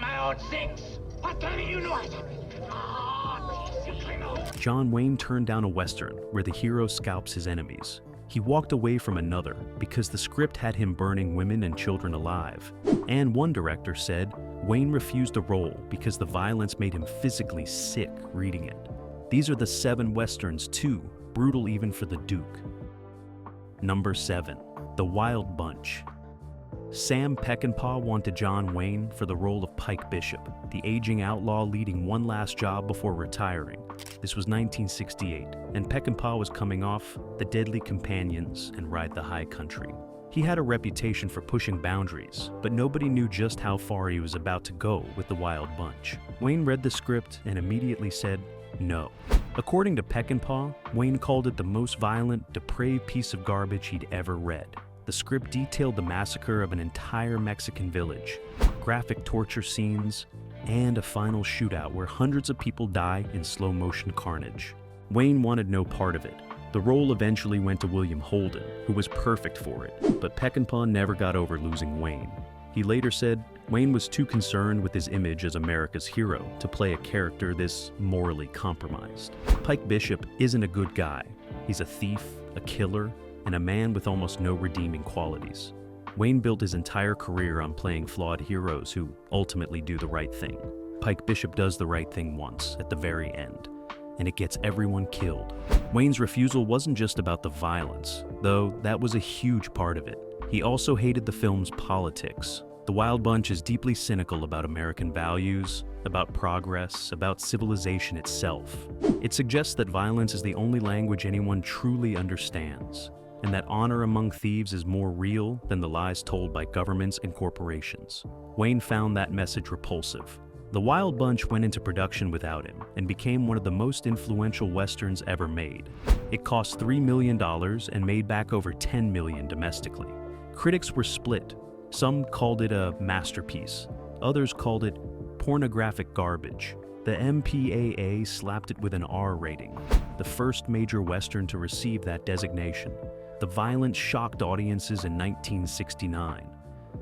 my own things. What do you know? John Wayne turned down a Western where the hero scalps his enemies. He walked away from another because the script had him burning women and children alive. And one director said Wayne refused the role because the violence made him physically sick reading it. These are the 7 Westerns too, brutal even for the Duke. Number 7. The Wild Bunch. Sam Peckinpah wanted John Wayne for the role of Pike Bishop, the aging outlaw leading one last job before retiring. This was 1968, and Peckinpah was coming off The Deadly Companions and Ride the High Country. He had a reputation for pushing boundaries, but nobody knew just how far he was about to go with The Wild Bunch. Wayne read the script and immediately said no. According to Peckinpah, Wayne called it the most violent, depraved piece of garbage he'd ever read. The script detailed the massacre of an entire Mexican village, graphic torture scenes, and a final shootout where hundreds of people die in slow-motion carnage. Wayne wanted no part of it. The role eventually went to William Holden, who was perfect for it, but Peckinpah never got over losing Wayne. He later said Wayne was too concerned with his image as America's hero to play a character this morally compromised. Pike Bishop isn't a good guy. He's a thief, a killer, and a man with almost no redeeming qualities. Wayne built his entire career on playing flawed heroes who ultimately do the right thing. Pike Bishop does the right thing once, at the very end, and it gets everyone killed. Wayne's refusal wasn't just about the violence, though that was a huge part of it. He also hated the film's politics. The Wild Bunch is deeply cynical about American values, about progress, about civilization itself. It suggests that violence is the only language anyone truly understands, and that honor among thieves is more real than the lies told by governments and corporations. Wayne found that message repulsive. The Wild Bunch went into production without him and became one of the most influential Westerns ever made. It cost $3 million and made back over $10 million domestically. Critics were split. Some called it a masterpiece. Others called it pornographic garbage. The MPAA slapped it with an R rating, the first major Western to receive that designation. The violence shocked audiences in 1969.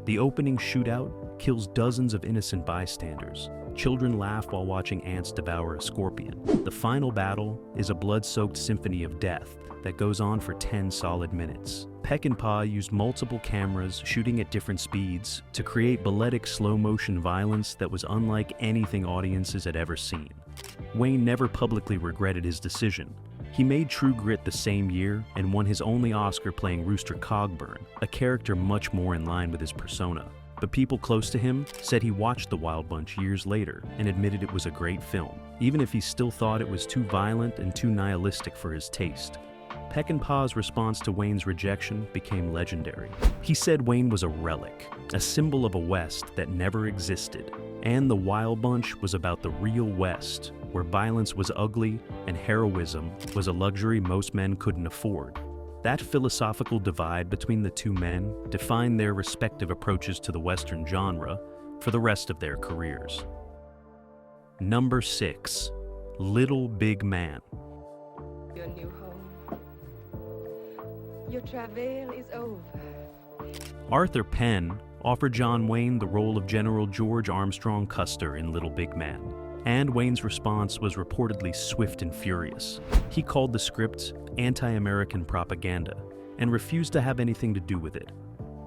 The opening shootout kills dozens of innocent bystanders. Children laugh while watching ants devour a scorpion. The final battle is a blood-soaked symphony of death that goes on for 10 solid minutes. Peckinpah used multiple cameras shooting at different speeds to create balletic slow-motion violence that was unlike anything audiences had ever seen. Wayne never publicly regretted his decision. He made True Grit the same year and won his only Oscar playing Rooster Cogburn, a character much more in line with his persona. But people close to him said he watched The Wild Bunch years later and admitted it was a great film, even if he still thought it was too violent and too nihilistic for his taste. Peckinpah's response to Wayne's rejection became legendary. He said Wayne was a relic, a symbol of a West that never existed, and The Wild Bunch was about the real West, where violence was ugly and heroism was a luxury most men couldn't afford. That philosophical divide between the two men defined their respective approaches to the Western genre for the rest of their careers. Number 6. Little Big Man. Your new home. Your travail is over. Arthur Penn offered John Wayne the role of General George Armstrong Custer in Little Big Man, and Wayne's response was reportedly swift and furious. He called the script anti-American propaganda and refused to have anything to do with it.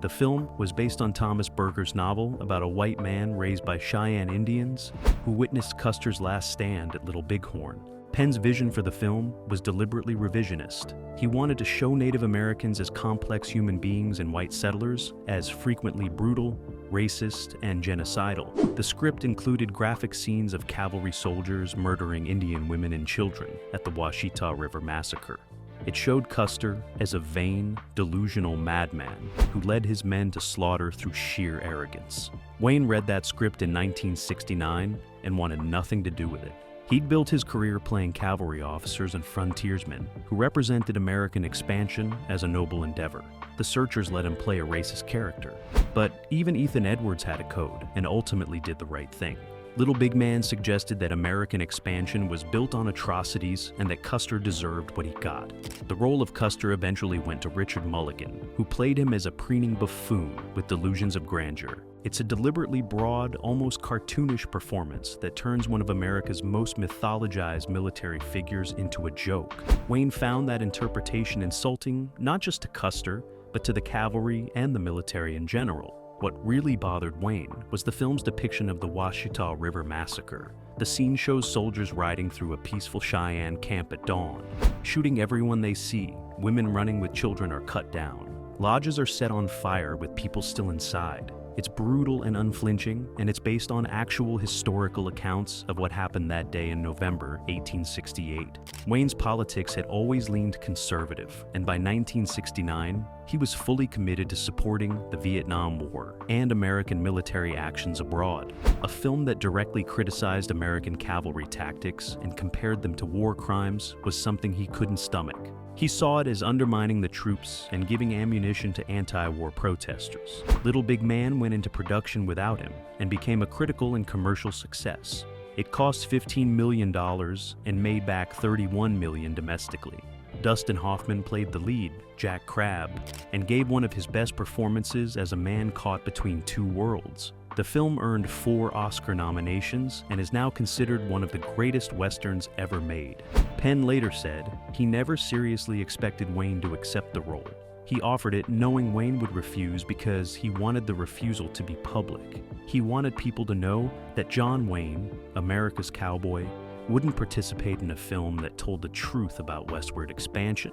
The film was based on Thomas Berger's novel about a white man raised by Cheyenne Indians who witnessed Custer's last stand at Little Bighorn. Penn's vision for the film was deliberately revisionist. He wanted to show Native Americans as complex human beings and white settlers as frequently brutal, racist, and genocidal. The script included graphic scenes of cavalry soldiers murdering Indian women and children at the Washita River Massacre. It showed Custer as a vain, delusional madman who led his men to slaughter through sheer arrogance. Wayne read that script in 1969 and wanted nothing to do with it. He'd built his career playing cavalry officers and frontiersmen who represented American expansion as a noble endeavor. The Searchers let him play a racist character. But even Ethan Edwards had a code and ultimately did the right thing. Little Big Man suggested that American expansion was built on atrocities and that Custer deserved what he got. The role of Custer eventually went to Richard Mulligan, who played him as a preening buffoon with delusions of grandeur. It's a deliberately broad, almost cartoonish performance that turns one of America's most mythologized military figures into a joke. Wayne found that interpretation insulting not just to Custer, but to the cavalry and the military in general. What really bothered Wayne was the film's depiction of the Washita River Massacre. The scene shows soldiers riding through a peaceful Cheyenne camp at dawn, shooting everyone they see. Women running with children are cut down. Lodges are set on fire with people still inside. It's brutal and unflinching, and it's based on actual historical accounts of what happened that day in November 1868. Wayne's politics had always leaned conservative, and by 1969, he was fully committed to supporting the Vietnam War and American military actions abroad. A film that directly criticized American cavalry tactics and compared them to war crimes was something he couldn't stomach. He saw it as undermining the troops and giving ammunition to anti-war protesters. Little Big Man went into production without him and became a critical and commercial success. It cost $15 million and made back $31 million domestically. Dustin Hoffman played the lead, Jack Crabb, and gave one of his best performances as a man caught between two worlds. The film earned 4 Oscar nominations and is now considered one of the greatest westerns ever made. Penn later said he never seriously expected Wayne to accept the role. He offered it knowing Wayne would refuse because he wanted the refusal to be public. He wanted people to know that John Wayne, America's cowboy, wouldn't participate in a film that told the truth about westward expansion.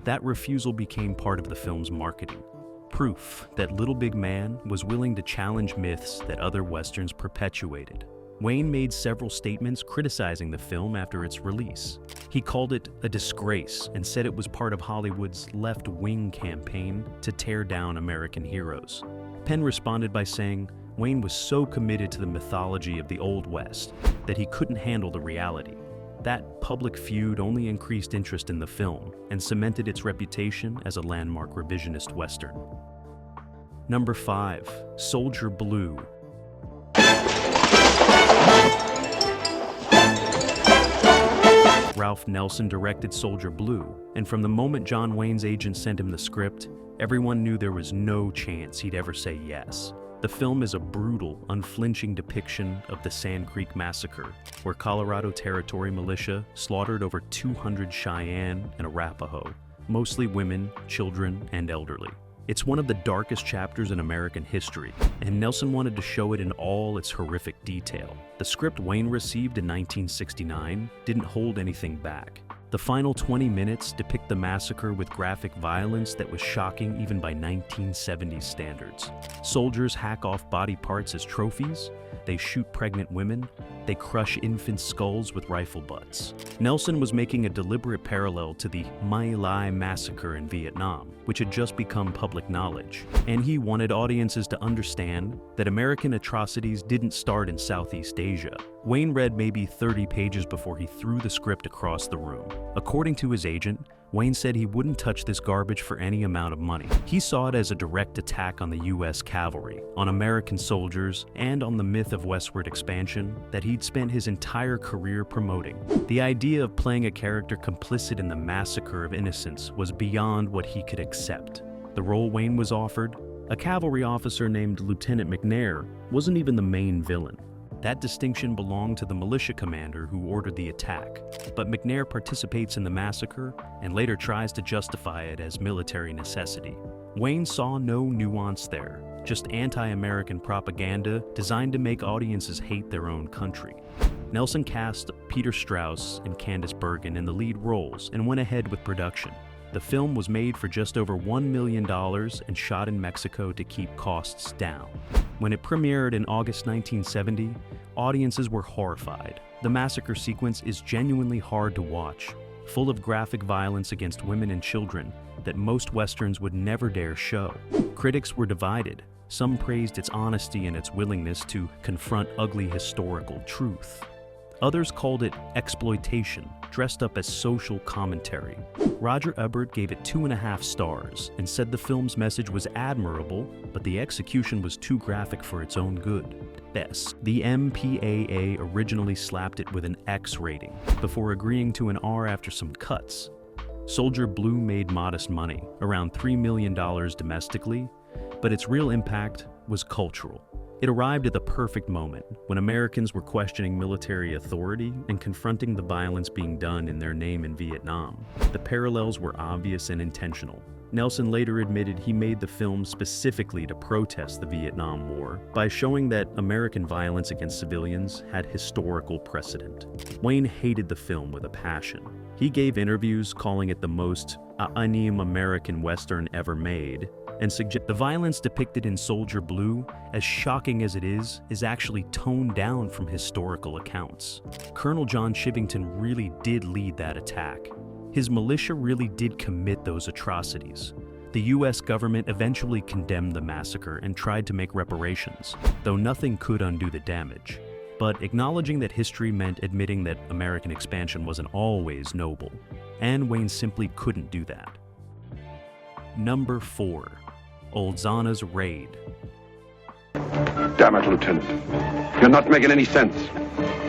That refusal became part of the film's marketing. Proof that Little Big Man was willing to challenge myths that other westerns perpetuated. Wayne made several statements criticizing the film after its release. He called it a disgrace and said it was part of Hollywood's left-wing campaign to tear down American heroes. Penn responded by saying Wayne was so committed to the mythology of the Old West that he couldn't handle the reality. That public feud only increased interest in the film and cemented its reputation as a landmark revisionist western. Number 5. Soldier Blue. Ralph Nelson directed Soldier Blue, and from the moment John Wayne's agent sent him the script, everyone knew there was no chance he'd ever say yes. The film is a brutal, unflinching depiction of the Sand Creek Massacre, where Colorado Territory militia slaughtered over 200 Cheyenne and Arapaho, mostly women, children, and elderly. It's one of the darkest chapters in American history, and Nelson wanted to show it in all its horrific detail. The script Wayne received in 1969 didn't hold anything back. The final 20 minutes depict the massacre with graphic violence that was shocking even by 1970s standards. Soldiers hack off body parts as trophies, they shoot pregnant women, they crush infant skulls with rifle butts. Nelson was making a deliberate parallel to the My Lai massacre in Vietnam, which had just become public knowledge, and he wanted audiences to understand that American atrocities didn't start in Southeast Asia. Wayne read maybe 30 pages before he threw the script across the room. According to his agent, Wayne said he wouldn't touch this garbage for any amount of money. He saw it as a direct attack on the U.S. cavalry, on American soldiers, and on the myth of westward expansion that he'd spent his entire career promoting. The idea of playing a character complicit in the massacre of innocents was beyond what he could accept. The role Wayne was offered, a cavalry officer named Lieutenant McNair, wasn't even the main villain. That distinction belonged to the militia commander who ordered the attack, but McNair participates in the massacre and later tries to justify it as military necessity. Wayne saw no nuance there, just anti-American propaganda designed to make audiences hate their own country. Nelson cast Peter Strauss and Candice Bergen in the lead roles and went ahead with production. The film was made for just over $1 million and shot in Mexico to keep costs down. When it premiered in August 1970, audiences were horrified. The massacre sequence is genuinely hard to watch, full of graphic violence against women and children that most westerns would never dare show. Critics were divided. Some praised its honesty and its willingness to confront ugly historical truth. Others called it exploitation, dressed up as social commentary. Roger Ebert gave it 2.5 stars and said the film's message was admirable, but the execution was too graphic for its own good. Best. The MPAA originally slapped it with an X rating, before agreeing to an R after some cuts. Soldier Blue made modest money, around $3 million domestically, but its real impact was cultural. It arrived at the perfect moment, when Americans were questioning military authority and confronting the violence being done in their name in Vietnam. The parallels were obvious and intentional. Nelson later admitted he made the film specifically to protest the Vietnam War by showing that American violence against civilians had historical precedent. Wayne hated the film with a passion. He gave interviews calling it the most un-American Western ever made, and the violence depicted in Soldier Blue, as shocking as it is actually toned down from historical accounts. Colonel John Chivington really did lead that attack. His militia really did commit those atrocities. The US government eventually condemned the massacre and tried to make reparations, though nothing could undo the damage. But acknowledging that history meant admitting that American expansion wasn't always noble, and Wayne simply couldn't do that. Number 4. Ulzana's Raid. Damn it, Lieutenant. You're not making any sense.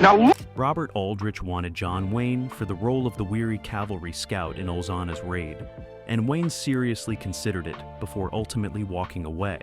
Now look! Robert Aldrich wanted John Wayne for the role of the weary cavalry scout in Ulzana's Raid, and Wayne seriously considered it before ultimately walking away.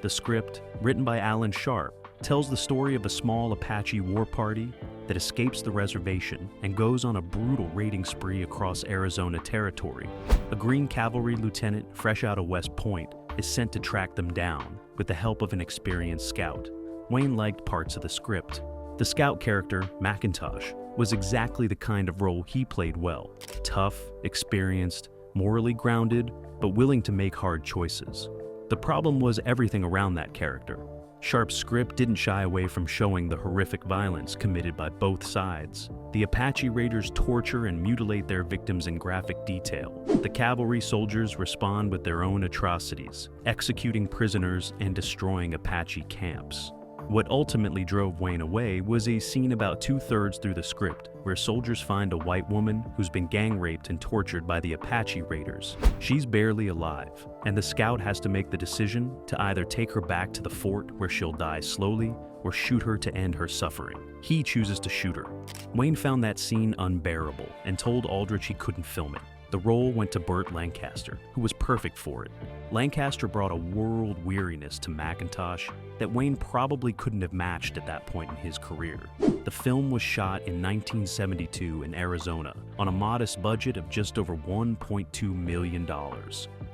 The script, written by Alan Sharp, tells the story of a small Apache war party that escapes the reservation and goes on a brutal raiding spree across Arizona territory. A Green Cavalry lieutenant fresh out of West Point is sent to track them down with the help of an experienced scout. Wayne liked parts of the script. The scout character, McIntosh, was exactly the kind of role he played well. Tough, experienced, morally grounded, but willing to make hard choices. The problem was everything around that character. Sharp's script didn't shy away from showing the horrific violence committed by both sides. The Apache raiders torture and mutilate their victims in graphic detail. The cavalry soldiers respond with their own atrocities, executing prisoners and destroying Apache camps. What ultimately drove Wayne away was a scene about 2/3 through the script, where soldiers find a white woman who's been gang raped and tortured by the Apache raiders. She's barely alive, and the scout has to make the decision to either take her back to the fort where she'll die slowly, or shoot her to end her suffering. He chooses to shoot her. Wayne found that scene unbearable and told Aldrich he couldn't film it. The role went to Burt Lancaster, who was perfect for it. Lancaster brought a world weariness to McIntosh that Wayne probably couldn't have matched at that point in his career. The film was shot in 1972 in Arizona on a modest budget of just over $1.2 million.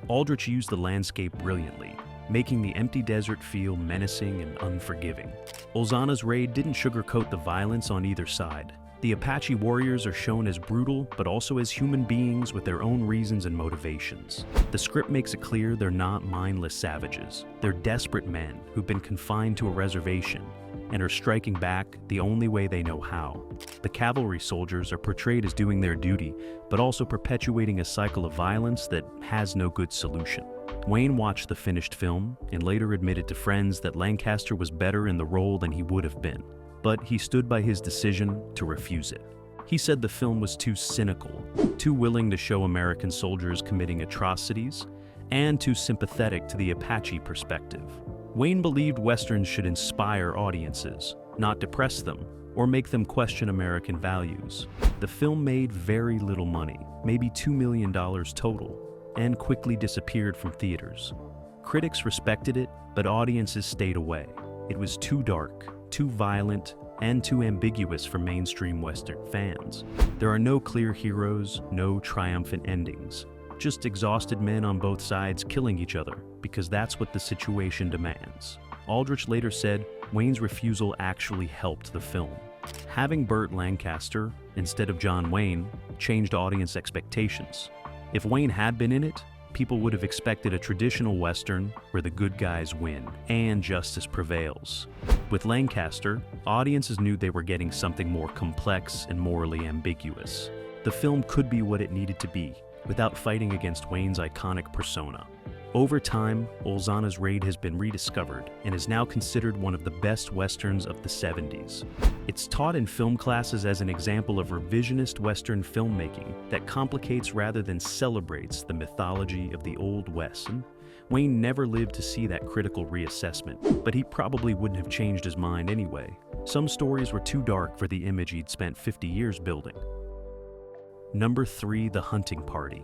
Aldrich used the landscape brilliantly, making the empty desert feel menacing and unforgiving. Ulzana's Raid didn't sugarcoat the violence on either side. The Apache warriors are shown as brutal, but also as human beings with their own reasons and motivations. The script makes it clear they're not mindless savages. They're desperate men who've been confined to a reservation and are striking back the only way they know how. The cavalry soldiers are portrayed as doing their duty, but also perpetuating a cycle of violence that has no good solution. Wayne watched the finished film and later admitted to friends that Lancaster was better in the role than he would have been, but he stood by his decision to refuse it. He said the film was too cynical, too willing to show American soldiers committing atrocities, and too sympathetic to the Apache perspective. Wayne believed Westerns should inspire audiences, not depress them or make them question American values. The film made very little money, maybe $2 million total, and quickly disappeared from theaters. Critics respected it, but audiences stayed away. It was too dark, too violent, and too ambiguous for mainstream Western fans. There are no clear heroes, no triumphant endings, just exhausted men on both sides killing each other, because that's what the situation demands. Aldrich later said Wayne's refusal actually helped the film. Having Burt Lancaster instead of John Wayne changed audience expectations. If Wayne had been in it, people would have expected a traditional Western where the good guys win and justice prevails. With Lancaster, audiences knew they were getting something more complex and morally ambiguous. The film could be what it needed to be without fighting against Wayne's iconic persona. Over time, Ulzana's raid has been rediscovered and is now considered one of the best westerns of the 70s. It's taught in film classes as an example of revisionist Western filmmaking that complicates rather than celebrates the mythology of the Old West. Wayne never lived to see that critical reassessment, but he probably wouldn't have changed his mind anyway. Some stories were too dark for the image he'd spent 50 years building. Number 3, The Hunting Party.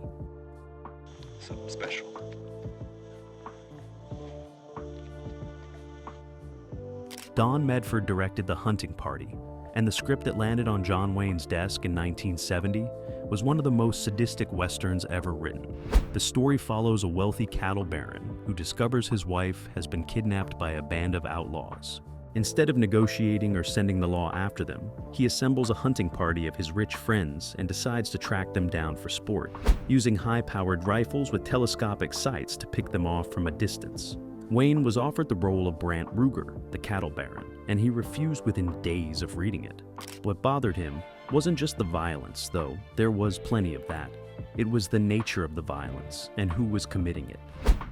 Something special. Don Medford directed The Hunting Party, and the script that landed on John Wayne's desk in 1970 was one of the most sadistic westerns ever written. The story follows a wealthy cattle baron who discovers his wife has been kidnapped by a band of outlaws. Instead of negotiating or sending the law after them, he assembles a hunting party of his rich friends and decides to track them down for sport, using high-powered rifles with telescopic sights to pick them off from a distance. Wayne was offered the role of Brant Ruger, the cattle baron, and he refused within days of reading it. What bothered him wasn't just the violence, though there was plenty of that. It was the nature of the violence and who was committing it.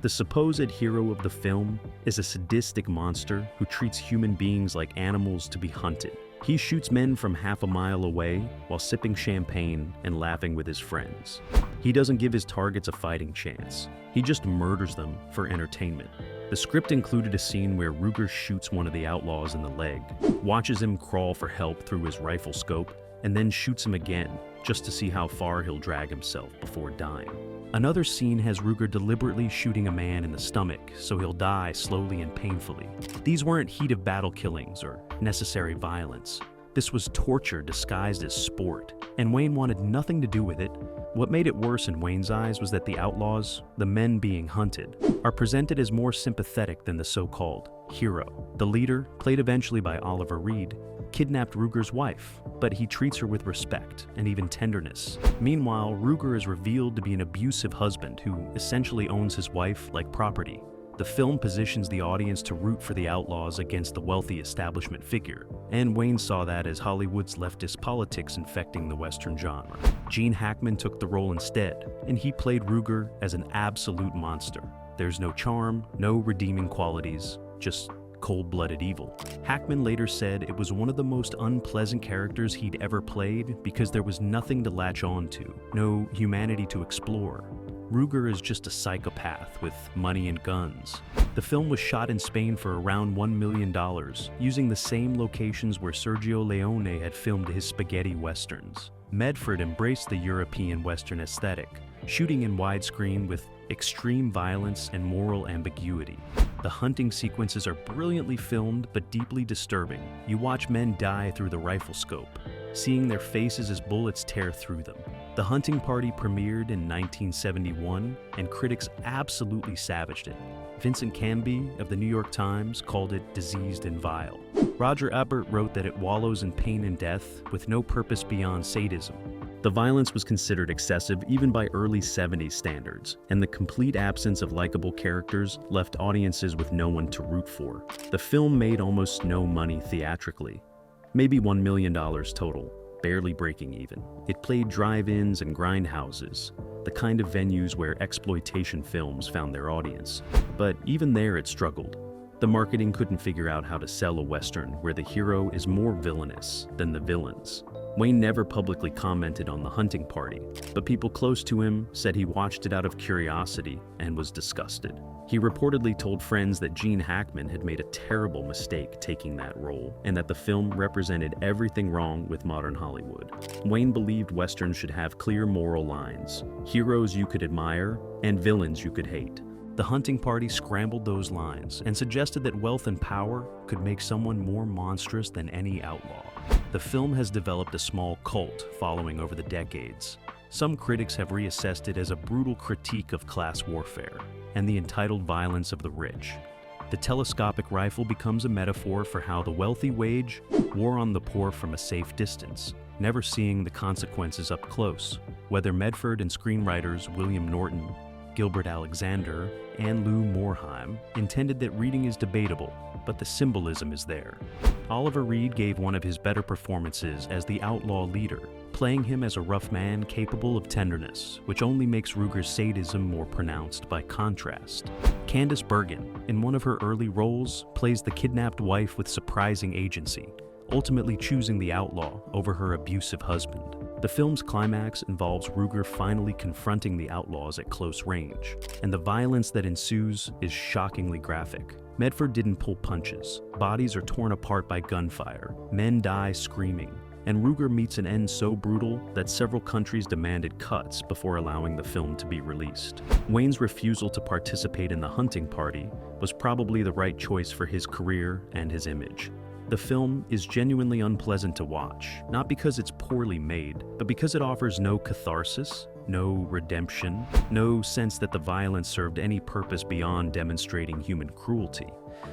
The supposed hero of the film is a sadistic monster who treats human beings like animals to be hunted. He shoots men from half a mile away while sipping champagne and laughing with his friends. He doesn't give his targets a fighting chance. He just murders them for entertainment. The script included a scene where Ruger shoots one of the outlaws in the leg, watches him crawl for help through his rifle scope, and then shoots him again just to see how far he'll drag himself before dying. Another scene has Ruger deliberately shooting a man in the stomach so he'll die slowly and painfully. These weren't heat of battle killings or necessary violence. This was torture disguised as sport, and Wayne wanted nothing to do with it. What made it worse in Wayne's eyes was that the outlaws, the men being hunted, are presented as more sympathetic than the so-called hero. The leader, played eventually by Oliver Reed, kidnapped Ruger's wife, but he treats her with respect and even tenderness. Meanwhile, Ruger is revealed to be an abusive husband who essentially owns his wife like property. The film positions the audience to root for the outlaws against the wealthy establishment figure, and Wayne saw that as Hollywood's leftist politics infecting the Western genre. Gene Hackman took the role instead, and he played Ruger as an absolute monster. There's no charm, no redeeming qualities, just cold-blooded evil. Hackman later said it was one of the most unpleasant characters he'd ever played because there was nothing to latch on to, no humanity to explore. Ruger is just a psychopath with money and guns. The film was shot in Spain for around $1 million, using the same locations where Sergio Leone had filmed his spaghetti westerns. Medford embraced the European Western aesthetic, shooting in widescreen with extreme violence and moral ambiguity. The hunting sequences are brilliantly filmed but deeply disturbing. You watch men die through the rifle scope, seeing their faces as bullets tear through them. The Hunting Party premiered in 1971, and critics absolutely savaged it. Vincent Canby of the New York Times called it diseased and vile. Roger Ebert wrote that it wallows in pain and death with no purpose beyond sadism. The violence was considered excessive even by early 70s standards, and the complete absence of likable characters left audiences with no one to root for. The film made almost no money theatrically, maybe $1 million total, barely breaking even. It played drive-ins and grindhouses, the kind of venues where exploitation films found their audience. But even there it struggled. The marketing couldn't figure out how to sell a Western where the hero is more villainous than the villains. Wayne never publicly commented on The Hunting Party, but people close to him said he watched it out of curiosity and was disgusted. He reportedly told friends that Gene Hackman had made a terrible mistake taking that role, and that the film represented everything wrong with modern Hollywood. Wayne believed Westerns should have clear moral lines, heroes you could admire, and villains you could hate. The Hunting Party scrambled those lines and suggested that wealth and power could make someone more monstrous than any outlaw. The film has developed a small cult following over the decades. Some critics have reassessed it as a brutal critique of class warfare and the entitled violence of the rich. The telescopic rifle becomes a metaphor for how the wealthy wage war on the poor from a safe distance, never seeing the consequences up close. Whether Medford and screenwriters William Norton, Gilbert Alexander, and Lou Morheim intended that reading is debatable, but the symbolism is there. Oliver Reed gave one of his better performances as the outlaw leader, playing him as a rough man capable of tenderness, which only makes Ruger's sadism more pronounced by contrast. Candice Bergen, in one of her early roles, plays the kidnapped wife with surprising agency, ultimately choosing the outlaw over her abusive husband. The film's climax involves Ruger finally confronting the outlaws at close range, and the violence that ensues is shockingly graphic. Medford didn't pull punches, bodies are torn apart by gunfire, men die screaming, and Ruger meets an end so brutal that several countries demanded cuts before allowing the film to be released. Wayne's refusal to participate in the hunting party was probably the right choice for his career and his image. The film is genuinely unpleasant to watch, not because it's poorly made, but because it offers no catharsis, no redemption, no sense that the violence served any purpose beyond demonstrating human cruelty.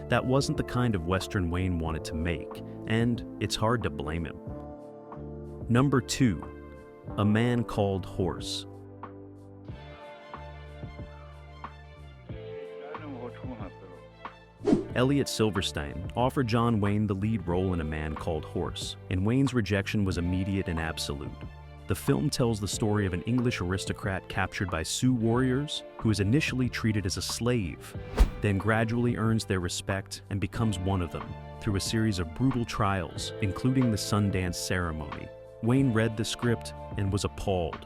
That wasn't the kind of Western Wayne wanted to make, and it's hard to blame him. Number 2, A Man Called Horse. Elliot Silverstein offered John Wayne the lead role in A Man Called Horse, and Wayne's rejection was immediate and absolute. The film tells the story of an English aristocrat captured by Sioux warriors who is initially treated as a slave, then gradually earns their respect and becomes one of them through a series of brutal trials, including the Sundance ceremony. Wayne read the script and was appalled.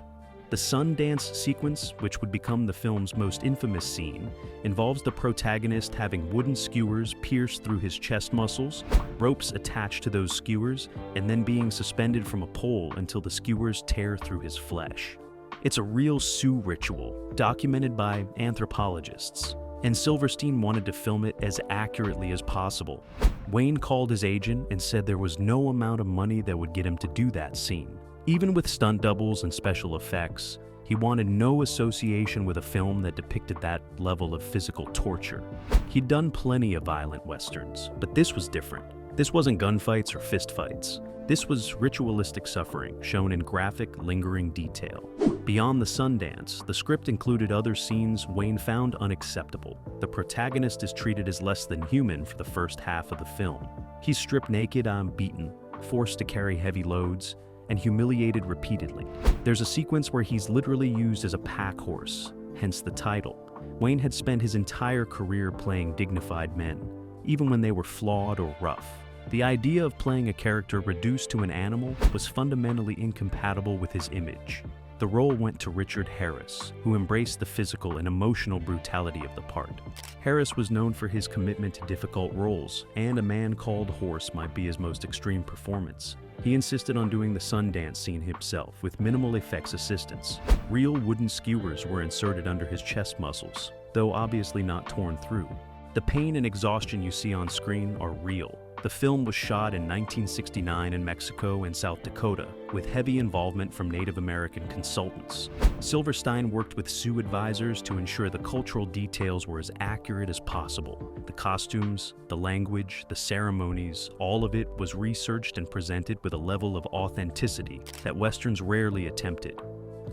The Sundance sequence, which would become the film's most infamous scene, involves the protagonist having wooden skewers pierced through his chest muscles, ropes attached to those skewers, and then being suspended from a pole until the skewers tear through his flesh. It's a real Sioux ritual, documented by anthropologists, and Silverstein wanted to film it as accurately as possible. Wayne called his agent and said there was no amount of money that would get him to do that scene. Even with stunt doubles and special effects, he wanted no association with a film that depicted that level of physical torture. He'd done plenty of violent westerns, but this was different. This wasn't gunfights or fistfights. This was ritualistic suffering, shown in graphic, lingering detail. Beyond the Sundance, the script included other scenes Wayne found unacceptable. The protagonist is treated as less than human for the first half of the film. He's stripped naked and beaten, forced to carry heavy loads, and humiliated repeatedly. There's a sequence where he's literally used as a pack horse, hence the title. Wayne had spent his entire career playing dignified men, even when they were flawed or rough. The idea of playing a character reduced to an animal was fundamentally incompatible with his image. The role went to Richard Harris, who embraced the physical and emotional brutality of the part. Harris was known for his commitment to difficult roles, and A Man Called Horse might be his most extreme performance. He insisted on doing the Sundance scene himself, with minimal effects assistance. Real wooden skewers were inserted under his chest muscles, though obviously not torn through. The pain and exhaustion you see on screen are real. The film was shot in 1969 in Mexico and South Dakota, with heavy involvement from Native American consultants. Silverstein worked with Sioux advisors to ensure the cultural details were as accurate as possible. The costumes, the language, the ceremonies, all of it was researched and presented with a level of authenticity that Westerns rarely attempted.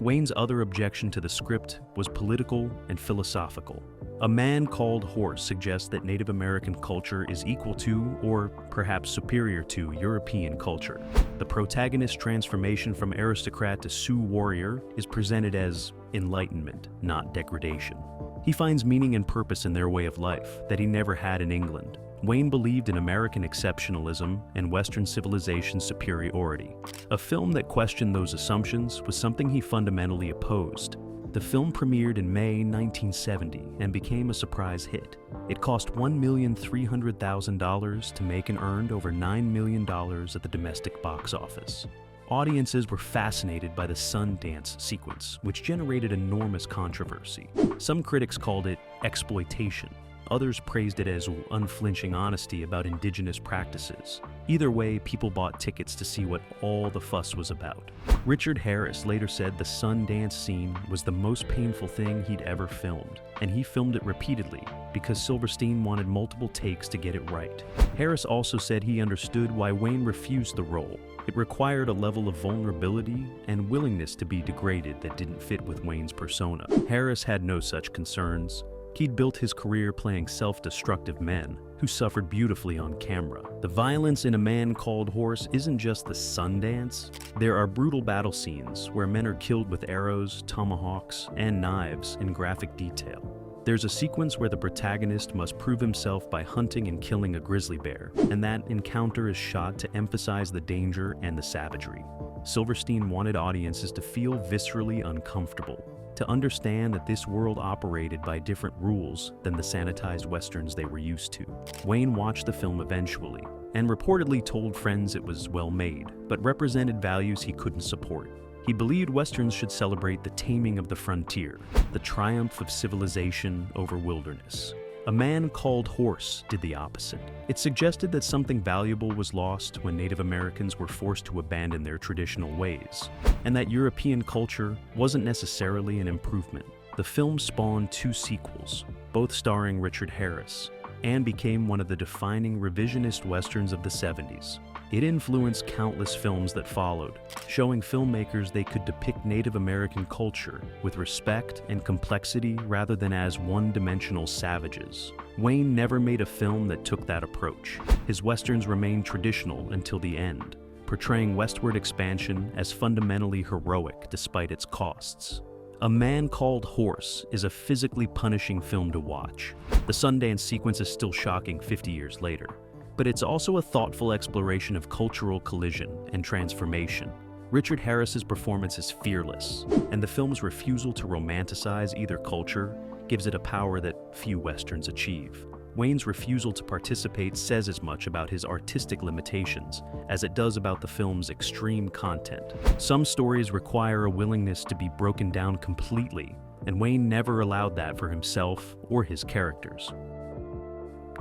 Wayne's other objection to the script was political and philosophical. A Man Called Horse suggests that Native American culture is equal to, or perhaps superior to, European culture. The protagonist's transformation from aristocrat to Sioux warrior is presented as enlightenment, not degradation. He finds meaning and purpose in their way of life that he never had in England. Wayne believed in American exceptionalism and Western civilization's superiority. A film that questioned those assumptions was something he fundamentally opposed. The film premiered in May 1970 and became a surprise hit. It cost $1,300,000 to make and earned over $9 million at the domestic box office. Audiences were fascinated by the Sundance sequence, which generated enormous controversy. Some critics called it exploitation. Others praised it as unflinching honesty about indigenous practices. Either way, people bought tickets to see what all the fuss was about. Richard Harris later said the Sundance scene was the most painful thing he'd ever filmed, and he filmed it repeatedly because Silverstein wanted multiple takes to get it right. Harris also said he understood why Wayne refused the role. It required a level of vulnerability and willingness to be degraded that didn't fit with Wayne's persona. Harris had no such concerns. He'd built his career playing self-destructive men who suffered beautifully on camera. The violence in A Man Called Horse isn't just the Sundance. There are brutal battle scenes where men are killed with arrows, tomahawks, and knives in graphic detail. There's a sequence where the protagonist must prove himself by hunting and killing a grizzly bear, and that encounter is shot to emphasize the danger and the savagery. Silverstein wanted audiences to feel viscerally uncomfortable, to understand that this world operated by different rules than the sanitized westerns they were used to. Wayne watched the film eventually, and reportedly told friends it was well made, but represented values he couldn't support. He believed westerns should celebrate the taming of the frontier, the triumph of civilization over wilderness. A Man Called Horse did the opposite. It suggested that something valuable was lost when Native Americans were forced to abandon their traditional ways, and that European culture wasn't necessarily an improvement. The film spawned 2 sequels, both starring Richard Harris, and became one of the defining revisionist westerns of the 70s. It influenced countless films that followed, showing filmmakers they could depict Native American culture with respect and complexity rather than as one-dimensional savages. Wayne never made a film that took that approach. His westerns remained traditional until the end, portraying westward expansion as fundamentally heroic despite its costs. A Man Called Horse is a physically punishing film to watch. The Sundance sequence is still shocking 50 years later, but it's also a thoughtful exploration of cultural collision and transformation. Richard Harris's performance is fearless, and the film's refusal to romanticize either culture gives it a power that few westerns achieve. Wayne's refusal to participate says as much about his artistic limitations as it does about the film's extreme content. Some stories require a willingness to be broken down completely, and Wayne never allowed that for himself or his characters.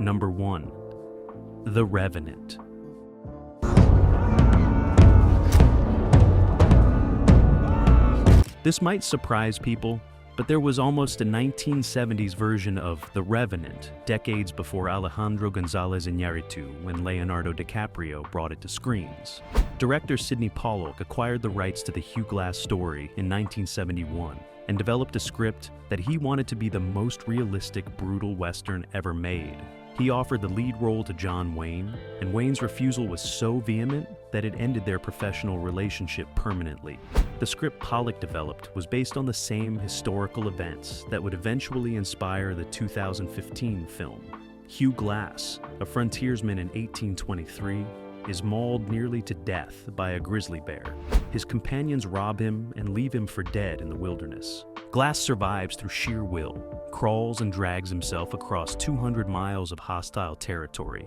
Number 1. The Revenant. This might surprise people, but there was almost a 1970s version of The Revenant decades before Alejandro González Iñárritu when Leonardo DiCaprio brought it to screens. Director Sidney Pollack acquired the rights to the Hugh Glass story in 1971 and developed a script that he wanted to be the most realistic, brutal Western ever made. He offered the lead role to John Wayne, and Wayne's refusal was so vehement that it ended their professional relationship permanently. The script Pollack developed was based on the same historical events that would eventually inspire the 2015 film. Hugh Glass, a frontiersman in 1823, is mauled nearly to death by a grizzly bear. His companions rob him and leave him for dead in the wilderness. Glass survives through sheer will, crawls and drags himself across 200 miles of hostile territory,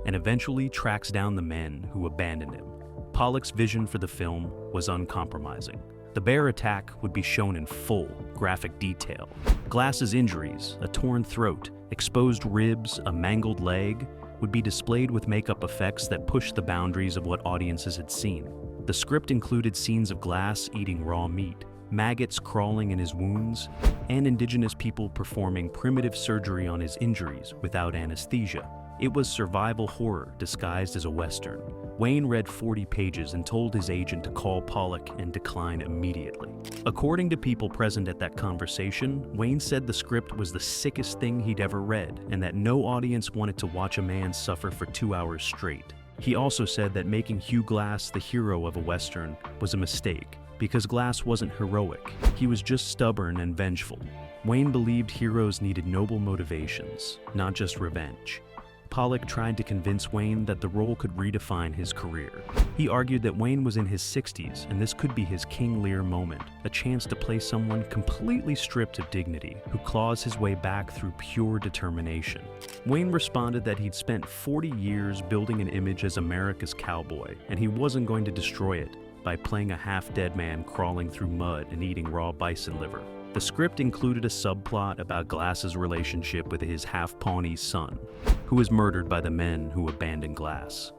and eventually tracks down the men who abandoned him. Pollack's vision for the film was uncompromising. The bear attack would be shown in full, graphic detail. Glass's injuries, a torn throat, exposed ribs, a mangled leg, would be displayed with makeup effects that pushed the boundaries of what audiences had seen. The script included scenes of Glass eating raw meat, maggots crawling in his wounds, and indigenous people performing primitive surgery on his injuries without anesthesia. It was survival horror disguised as a Western. Wayne read 40 pages and told his agent to call Pollack and decline immediately. According to people present at that conversation, Wayne said the script was the sickest thing he'd ever read and that no audience wanted to watch a man suffer for 2 hours straight. He also said that making Hugh Glass the hero of a Western was a mistake, because Glass wasn't heroic, he was just stubborn and vengeful. Wayne believed heroes needed noble motivations, not just revenge. Pollack tried to convince Wayne that the role could redefine his career. He argued that Wayne was in his 60s and this could be his King Lear moment, a chance to play someone completely stripped of dignity, who claws his way back through pure determination. Wayne responded that he'd spent 40 years building an image as America's cowboy, and he wasn't going to destroy it by playing a half-dead man crawling through mud and eating raw bison liver. The script included a subplot about Glass's relationship with his half-Pawnee son, who is murdered by the men who abandoned Glass.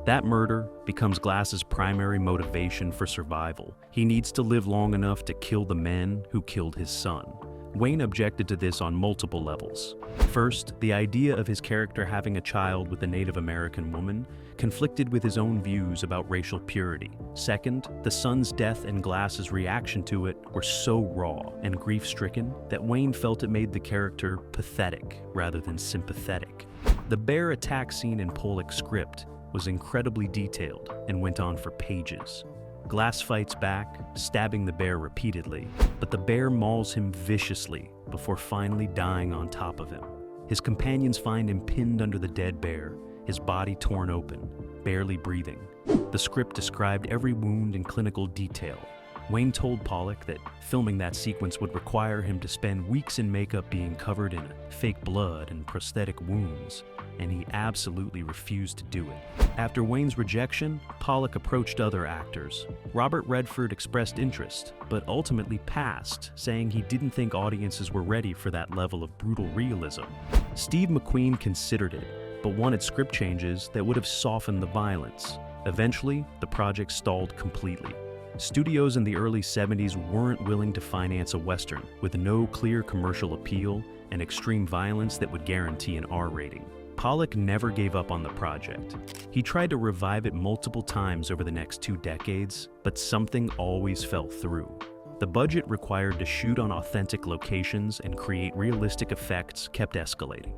That murder becomes Glass's primary motivation for survival. He needs to live long enough to kill the men who killed his son. Wayne objected to this on multiple levels. First, the idea of his character having a child with a Native American woman conflicted with his own views about racial purity. Second, the son's death and Glass's reaction to it were so raw and grief-stricken that Wayne felt it made the character pathetic rather than sympathetic. The bear attack scene in Pollock's script was incredibly detailed and went on for pages. Glass fights back, stabbing the bear repeatedly, but the bear mauls him viciously before finally dying on top of him. His companions find him pinned under the dead bear, his body torn open, barely breathing. The script described every wound in clinical detail. Wayne told Pollock that filming that sequence would require him to spend weeks in makeup being covered in fake blood and prosthetic wounds, and he absolutely refused to do it. After Wayne's rejection, Pollock approached other actors. Robert Redford expressed interest, but ultimately passed, saying he didn't think audiences were ready for that level of brutal realism. Steve McQueen considered it, but wanted script changes that would have softened the violence. Eventually, the project stalled completely. Studios in the early 70s weren't willing to finance a Western with no clear commercial appeal and extreme violence that would guarantee an R rating. Pollock never gave up on the project. He tried to revive it multiple times over the next 2 decades, but something always fell through. The budget required to shoot on authentic locations and create realistic effects kept escalating.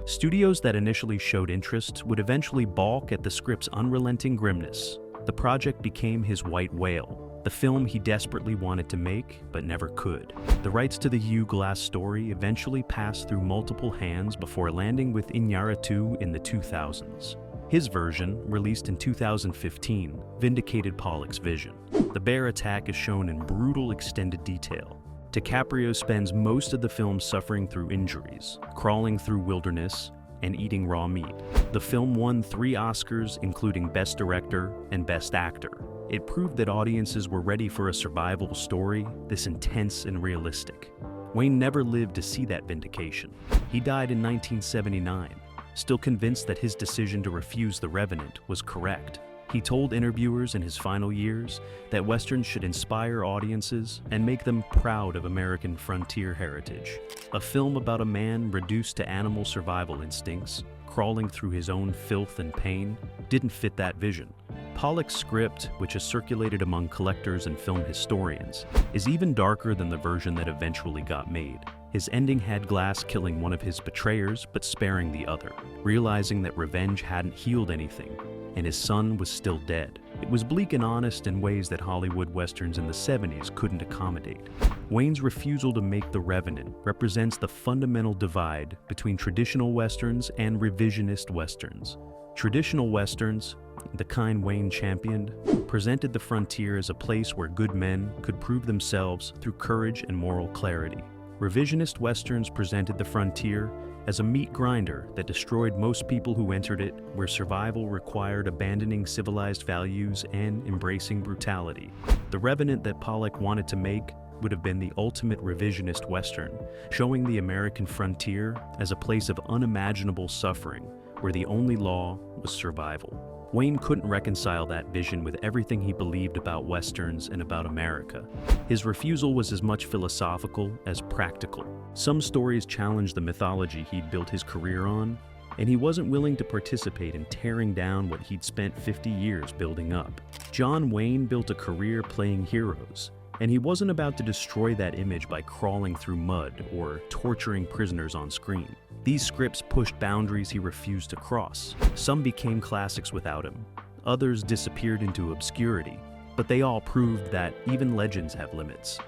Studios that initially showed interest would eventually balk at the script's unrelenting grimness. The project became his white whale, the film he desperately wanted to make but never could. The rights to the Hugh Glass story eventually passed through multiple hands before landing with Iñárritu in the 2000s. His version, released in 2015, vindicated Pollock's vision. The bear attack is shown in brutal extended detail. DiCaprio spends most of the film suffering through injuries, crawling through wilderness, and eating raw meat. The film won 3 Oscars, including Best Director and Best Actor. It proved that audiences were ready for a survival story this intense and realistic. Wayne never lived to see that vindication. He died in 1979, still convinced that his decision to refuse The Revenant was correct. He told interviewers in his final years that Westerns should inspire audiences and make them proud of American frontier heritage. A film about a man reduced to animal survival instincts, crawling through his own filth and pain, didn't fit that vision. Pollock's script, which is circulated among collectors and film historians, is even darker than the version that eventually got made. His ending had Glass killing one of his betrayers but sparing the other, realizing that revenge hadn't healed anything, and his son was still dead. It was bleak and honest in ways that Hollywood Westerns in the 70s couldn't accommodate. Wayne's refusal to make The Revenant represents the fundamental divide between traditional Westerns and revisionist Westerns. Traditional Westerns, the kind Wayne championed, presented the frontier as a place where good men could prove themselves through courage and moral clarity. Revisionist Westerns presented the frontier as a meat grinder that destroyed most people who entered it, where survival required abandoning civilized values and embracing brutality. The Revenant that Pollock wanted to make would have been the ultimate revisionist Western, showing the American frontier as a place of unimaginable suffering, where the only law was survival. Wayne couldn't reconcile that vision with everything he believed about Westerns and about America. His refusal was as much philosophical as practical. Some stories challenged the mythology he'd built his career on, and he wasn't willing to participate in tearing down what he'd spent 50 years building up. John Wayne built a career playing heroes, and he wasn't about to destroy that image by crawling through mud or torturing prisoners on screen. These scripts pushed boundaries he refused to cross. Some became classics without him. Others disappeared into obscurity. But they all proved that even legends have limits.